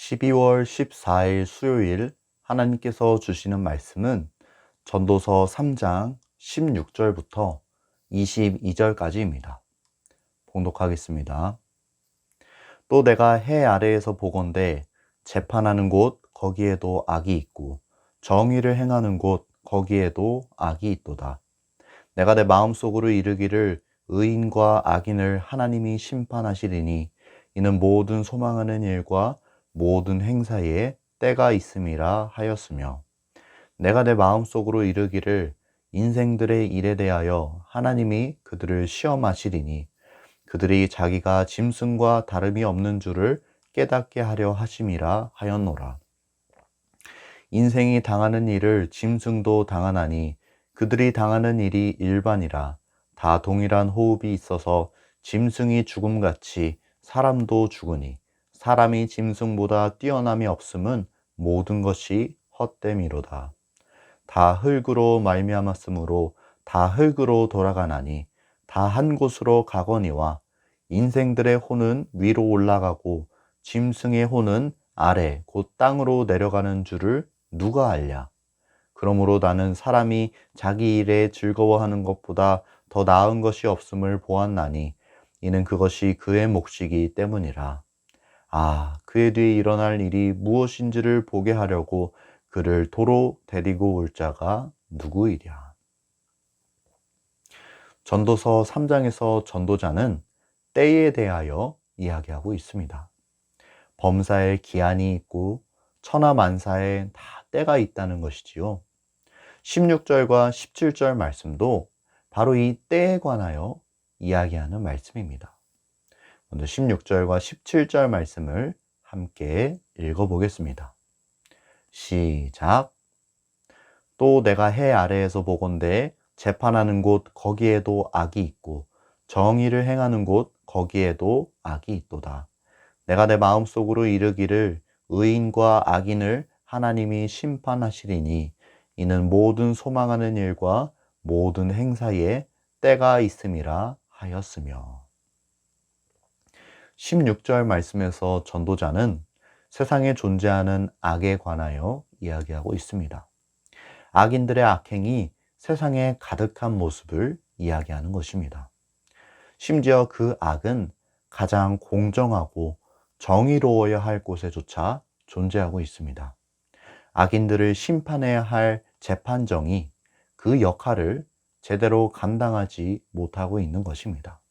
12월 14일 수요일 하나님께서 주시는 말씀은 전도서 3장 16절부터 22절까지입니다. 봉독하겠습니다. 또 내가 해 아래에서 보건대 재판하는 곳 거기에도 악이 있고 정의를 행하는 곳 거기에도 악이 있도다. 내가 내 마음속으로 이르기를 의인과 악인을 하나님이 심판하시리니 이는 모든 소망하는 일과 모든 행사에 때가 있음이라 하였으며, 내가 내 마음속으로 이르기를 인생들의 일에 대하여 하나님이 그들을 시험하시리니 그들이 자기가 짐승과 다름이 없는 줄을 깨닫게 하려 하심이라 하였노라. 인생이 당하는 일을 짐승도 당하나니 그들이 당하는 일이 일반이라. 다 동일한 호흡이 있어서 짐승이 죽음같이 사람도 죽으니 사람이 짐승보다 뛰어남이 없음은 모든 것이 헛됨이로다. 다 흙으로 말미암았으므로 다 흙으로 돌아가나니 다 한 곳으로 가거니와 인생들의 혼은 위로 올라가고 짐승의 혼은 아래 곧 땅으로 내려가는 줄을 누가 알랴. 그러므로 나는 사람이 자기 일에 즐거워하는 것보다 더 나은 것이 없음을 보았나니 이는 그것이 그의 몫이기 때문이라. 그의 뒤에 일어날 일이 무엇인지를 보게 하려고 그를 도로 데리고 올 자가 누구이랴. 전도서 3장에서 전도자는 때에 대하여 이야기하고 있습니다. 범사에 기한이 있고 천하만사에 다 때가 있다는 것이지요. 16절과 17절 말씀도 바로 이 때에 관하여 이야기하는 말씀입니다. 먼저 16절과 17절 말씀을 함께 읽어보겠습니다. 시작. 또 내가 해 아래에서 보건대 재판하는 곳 거기에도 악이 있고 정의를 행하는 곳 거기에도 악이 있도다. 내가 내 마음속으로 이르기를 의인과 악인을 하나님이 심판하시리니 이는 모든 소망하는 일과 모든 행사에 때가 있음이라 하였으며. 16절 말씀에서 전도자는 세상에 존재하는 악에 관하여 이야기하고 있습니다. 악인들의 악행이 세상에 가득한 모습을 이야기하는 것입니다. 심지어 그 악은 가장 공정하고 정의로워야 할 곳에조차 존재하고 있습니다. 악인들을 심판해야 할 재판정이 그 역할을 제대로 감당하지 못하고 있는 것입니다.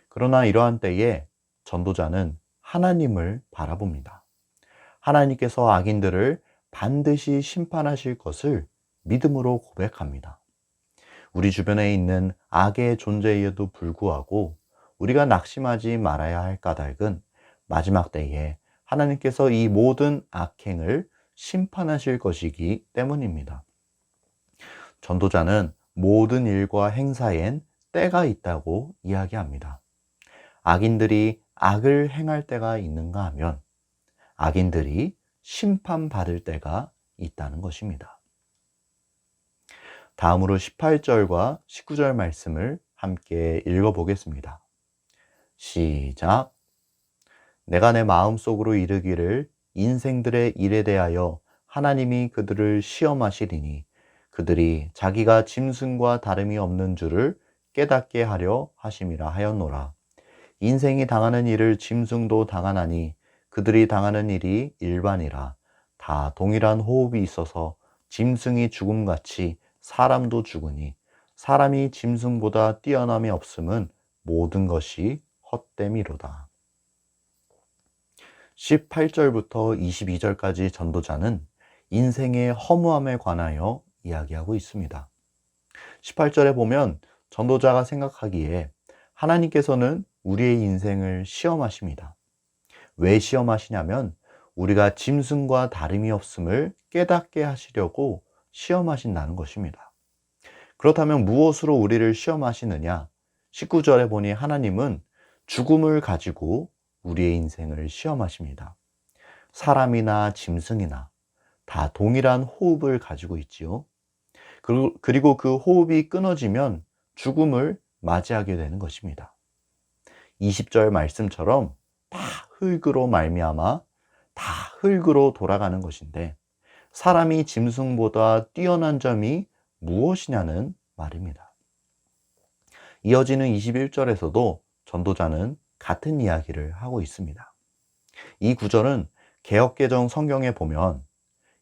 그러나 이러한 때에 전도자는 하나님을 바라봅니다. 하나님께서 악인들을 반드시 심판하실 것을 믿음으로 고백합니다. 우리 주변에 있는 악의 존재에도 불구하고 우리가 낙심하지 말아야 할 까닭은 마지막 때에 하나님께서 이 모든 악행을 심판하실 것이기 때문입니다. 전도자는 모든 일과 행사엔 때가 있다고 이야기합니다. 악인들이 악을 행할 때가 있는가 하면 악인들이 심판받을 때가 있다는 것입니다. 다음으로 18절과 19절 말씀을 함께 읽어보겠습니다. 시작. 내가 내 마음속으로 이르기를 인생들의 일에 대하여 하나님이 그들을 시험하시리니 그들이 자기가 짐승과 다름이 없는 줄을 깨닫게 하려 하심이라 하였노라. 인생이 당하는 일을 짐승도 당하나니 그들이 당하는 일이 일반이라. 다 동일한 호흡이 있어서 짐승이 죽음같이 사람도 죽으니 사람이 짐승보다 뛰어남이 없음은 모든 것이 헛됨이로다. 18절부터 22절까지 전도자는 인생의 허무함에 관하여 이야기하고 있습니다. 18절에 보면 전도자가 생각하기에 하나님께서는 우리의 인생을 시험하십니다. 왜 시험하시냐면 우리가 짐승과 다름이 없음을 깨닫게 하시려고 시험하신다는 것입니다. 그렇다면 무엇으로 우리를 시험하시느냐? 19절에 보니 하나님은 죽음을 가지고 우리의 인생을 시험하십니다. 사람이나 짐승이나 다 동일한 호흡을 가지고 있지요. 그리고 그 호흡이 끊어지면 죽음을 맞이하게 되는 것입니다. 20절 말씀처럼 다 흙으로 말미암아 다 흙으로 돌아가는 것인데 사람이 짐승보다 뛰어난 점이 무엇이냐는 말입니다. 이어지는 21절에서도 전도자는 같은 이야기를 하고 있습니다. 이 구절은 개역개정 성경에 보면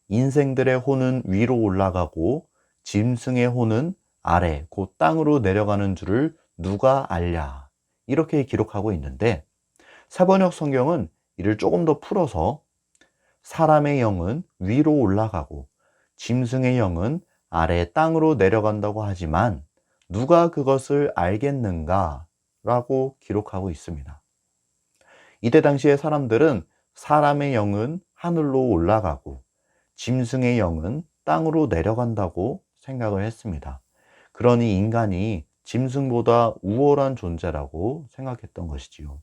인생들의 혼은 위로 올라가고 짐승의 혼은 아래 곧 땅으로 내려가는 줄을 누가 알랴 이렇게 기록하고 있는데 새번역 성경은 이를 조금 더 풀어서 사람의 영은 위로 올라가고 짐승의 영은 아래 땅으로 내려간다고 하지만 누가 그것을 알겠는가 라고 기록하고 있습니다. 이때 당시의 사람들은 사람의 영은 하늘로 올라가고 짐승의 영은 땅으로 내려간다고 생각을 했습니다. 그러니 인간이 짐승보다 우월한 존재라고 생각했던 것이지요.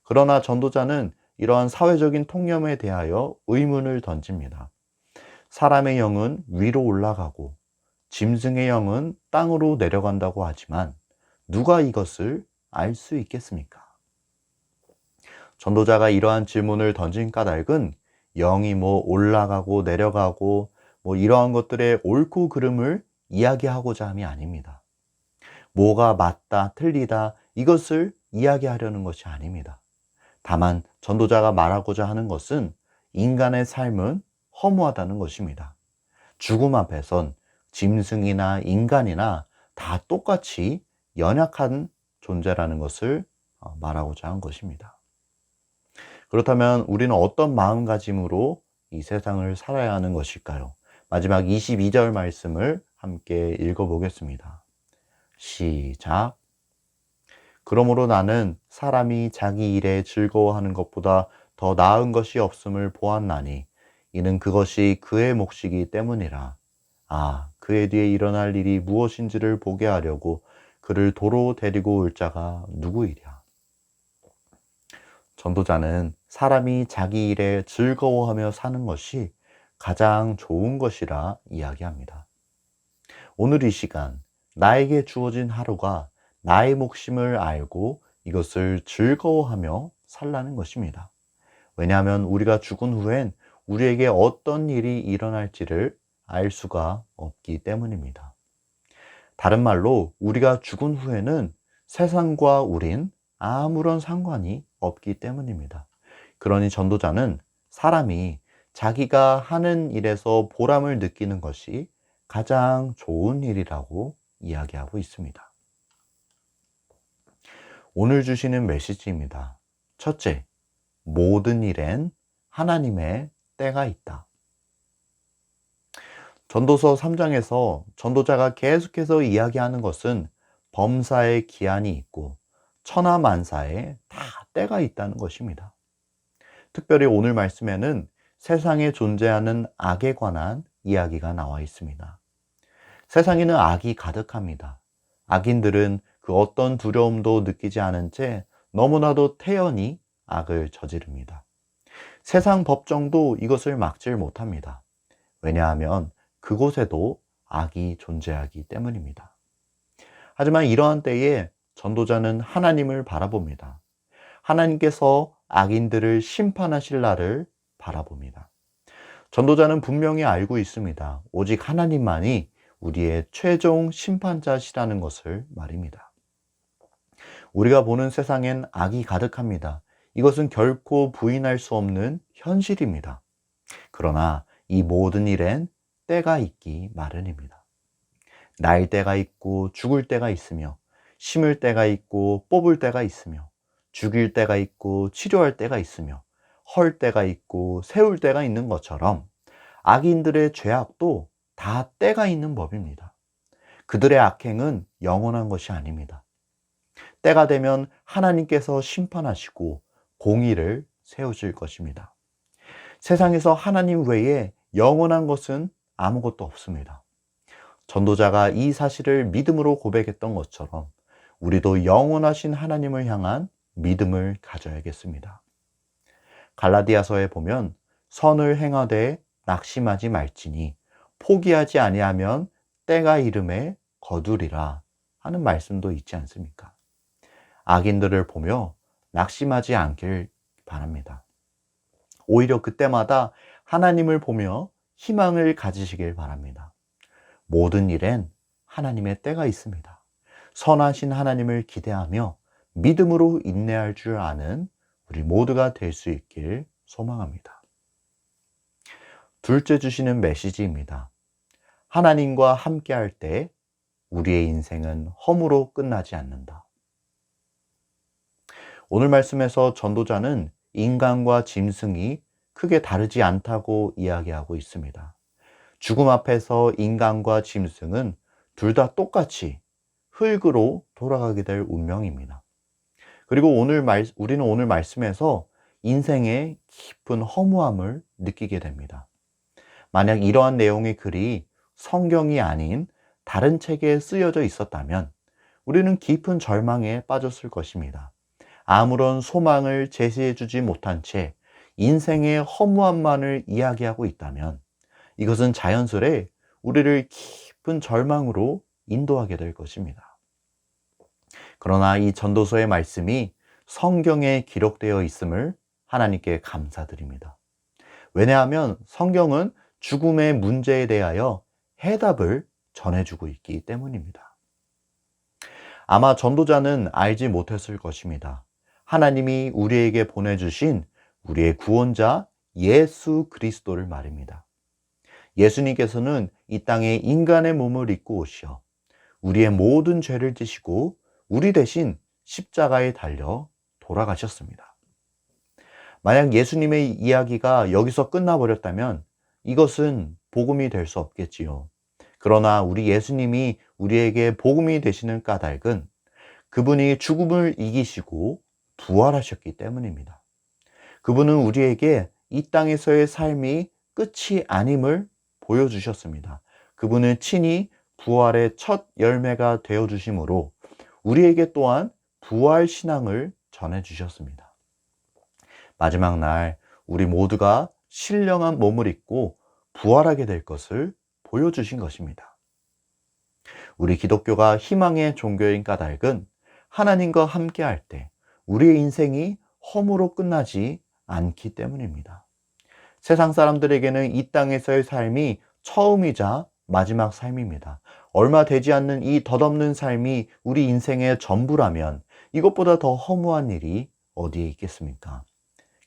그러나 전도자는 이러한 사회적인 통념에 대하여 의문을 던집니다. 사람의 영은 위로 올라가고 짐승의 영은 땅으로 내려간다고 하지만 누가 이것을 알 수 있겠습니까? 전도자가 이러한 질문을 던진 까닭은 영이 올라가고 내려가고 이러한 것들의 옳고 그름을 이야기하고자 함이 아닙니다. 뭐가 맞다, 틀리다 이것을 이야기하려는 것이 아닙니다. 다만 전도자가 말하고자 하는 것은 인간의 삶은 허무하다는 것입니다. 죽음 앞에선 짐승이나 인간이나 다 똑같이 연약한 존재라는 것을 말하고자 한 것입니다. 그렇다면 우리는 어떤 마음가짐으로 이 세상을 살아야 하는 것일까요? 마지막 22절 말씀을 함께 읽어보겠습니다. 시작. 그러므로 나는 사람이 자기 일에 즐거워하는 것보다 더 나은 것이 없음을 보았나니 이는 그것이 그의 몫이기 때문이라. 그의 뒤에 일어날 일이 무엇인지를 보게 하려고 그를 도로 데리고 올 자가 누구이랴. 전도자는 사람이 자기 일에 즐거워하며 사는 것이 가장 좋은 것이라 이야기합니다. 오늘 이 시간 나에게 주어진 하루가 나의 몫임을 알고 이것을 즐거워하며 살라는 것입니다. 왜냐하면 우리가 죽은 후엔 우리에게 어떤 일이 일어날지를 알 수가 없기 때문입니다. 다른 말로 우리가 죽은 후에는 세상과 우린 아무런 상관이 없기 때문입니다. 그러니 전도자는 사람이 자기가 하는 일에서 보람을 느끼는 것이 가장 좋은 일이라고 이야기하고 있습니다. 오늘 주시는 메시지입니다. 첫째, 모든 일엔 하나님의 때가 있다. 전도서 3장에서 전도자가 계속해서 이야기하는 것은 범사에 기한이 있고 천하만사에 다 때가 있다는 것입니다. 특별히 오늘 말씀에는 세상에 존재하는 악에 관한 이야기가 나와 있습니다. 세상에는 악이 가득합니다. 악인들은 그 어떤 두려움도 느끼지 않은 채 너무나도 태연히 악을 저지릅니다. 세상 법정도 이것을 막질 못합니다. 왜냐하면 그곳에도 악이 존재하기 때문입니다. 하지만 이러한 때에 전도자는 하나님을 바라봅니다. 하나님께서 악인들을 심판하실 날을 바라봅니다. 전도자는 분명히 알고 있습니다. 오직 하나님만이 우리의 최종 심판자시라는 것을 말입니다. 우리가 보는 세상엔 악이 가득합니다. 이것은 결코 부인할 수 없는 현실입니다. 그러나 이 모든 일엔 때가 있기 마련입니다. 날 때가 있고 죽을 때가 있으며 심을 때가 있고 뽑을 때가 있으며 죽일 때가 있고 치료할 때가 있으며 헐 때가 있고 세울 때가 있는 것처럼 악인들의 죄악도 다 때가 있는 법입니다. 그들의 악행은 영원한 것이 아닙니다. 때가 되면 하나님께서 심판하시고 공의를 세우실 것입니다. 세상에서 하나님 외에 영원한 것은 아무것도 없습니다. 전도자가 이 사실을 믿음으로 고백했던 것처럼 우리도 영원하신 하나님을 향한 믿음을 가져야겠습니다. 갈라디아서에 보면 선을 행하되 낙심하지 말지니 포기하지 아니하면 때가 이름에 거두리라 하는 말씀도 있지 않습니까? 악인들을 보며 낙심하지 않길 바랍니다. 오히려 그때마다 하나님을 보며 희망을 가지시길 바랍니다. 모든 일엔 하나님의 때가 있습니다. 선하신 하나님을 기대하며 믿음으로 인내할 줄 아는 우리 모두가 될 수 있길 소망합니다. 둘째 주시는 메시지입니다. 하나님과 함께할 때 우리의 인생은 허무로 끝나지 않는다. 오늘 말씀에서 전도자는 인간과 짐승이 크게 다르지 않다고 이야기하고 있습니다. 죽음 앞에서 인간과 짐승은 둘 다 똑같이 흙으로 돌아가게 될 운명입니다. 그리고 우리는 오늘 말씀에서 인생의 깊은 허무함을 느끼게 됩니다. 만약 이러한 내용의 글이 성경이 아닌 다른 책에 쓰여져 있었다면 우리는 깊은 절망에 빠졌을 것입니다. 아무런 소망을 제시해 주지 못한 채 인생의 허무함만을 이야기하고 있다면 이것은 자연스레 우리를 깊은 절망으로 인도하게 될 것입니다. 그러나 이 전도서의 말씀이 성경에 기록되어 있음을 하나님께 감사드립니다. 왜냐하면 성경은 죽음의 문제에 대하여 해답을 전해주고 있기 때문입니다. 아마 전도자는 알지 못했을 것입니다. 하나님이 우리에게 보내주신 우리의 구원자 예수 그리스도를 말입니다. 예수님께서는 이 땅에 인간의 몸을 입고 오시어 우리의 모든 죄를 지시고 우리 대신 십자가에 달려 돌아가셨습니다. 만약 예수님의 이야기가 여기서 끝나버렸다면 이것은 복음이 될 수 없겠지요. 그러나 우리 예수님이 우리에게 복음이 되시는 까닭은 그분이 죽음을 이기시고 부활하셨기 때문입니다. 그분은 우리에게 이 땅에서의 삶이 끝이 아님을 보여주셨습니다. 그분은 친히 부활의 첫 열매가 되어주심으로 우리에게 또한 부활 신앙을 전해주셨습니다. 마지막 날 우리 모두가 신령한 몸을 입고 부활하게 될 것을 보여주신 것입니다. 우리 기독교가 희망의 종교인 까닭은 하나님과 함께할 때 우리의 인생이 허무로 끝나지 않기 때문입니다. 세상 사람들에게는 이 땅에서의 삶이 처음이자 마지막 삶입니다. 얼마 되지 않는 이 덧없는 삶이 우리 인생의 전부라면 이것보다 더 허무한 일이 어디에 있겠습니까?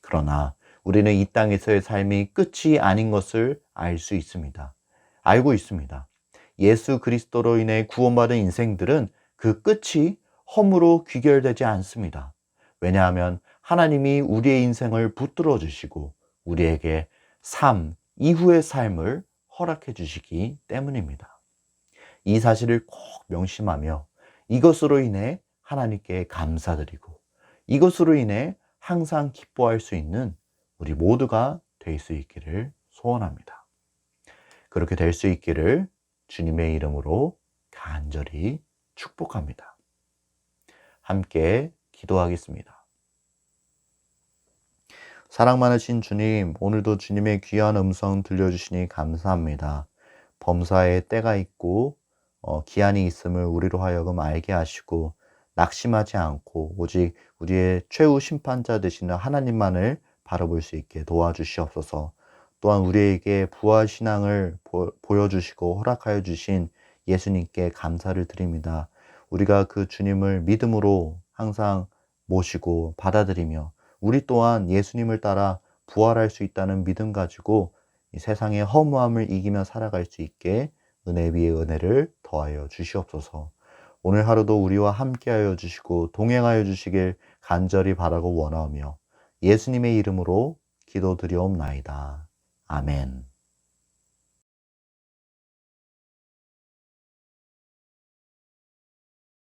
그러나 우리는 이 땅에서의 삶이 끝이 아닌 것을 알 수 있습니다. 알고 있습니다. 예수 그리스도로 인해 구원받은 인생들은 그 끝이 허무로 귀결되지 않습니다. 왜냐하면 하나님이 우리의 인생을 붙들어 주시고 우리에게 삶 이후의 삶을 허락해 주시기 때문입니다. 이 사실을 꼭 명심하며 이것으로 인해 하나님께 감사드리고 이것으로 인해 항상 기뻐할 수 있는 우리 모두가 될 수 있기를 소원합니다. 그렇게 될 수 있기를 주님의 이름으로 간절히 축복합니다. 함께 기도하겠습니다. 사랑 많으신 주님, 오늘도 주님의 귀한 음성 들려주시니 감사합니다. 범사에 때가 있고 기한이 있음을 우리로 하여금 알게 하시고 낙심하지 않고 오직 우리의 최후 심판자 되시는 하나님만을 바라볼 수 있게 도와주시옵소서. 또한 우리에게 부활신앙을 보여주시고 허락하여 주신 예수님께 감사를 드립니다. 우리가 그 주님을 믿음으로 항상 모시고 받아들이며 우리 또한 예수님을 따라 부활할 수 있다는 믿음 가지고 이 세상의 허무함을 이기며 살아갈 수 있게 은혜 위에 은혜를 더하여 주시옵소서. 오늘 하루도 우리와 함께하여 주시고 동행하여 주시길 간절히 바라고 원하며 예수님의 이름으로 기도드리옵나이다. 아멘.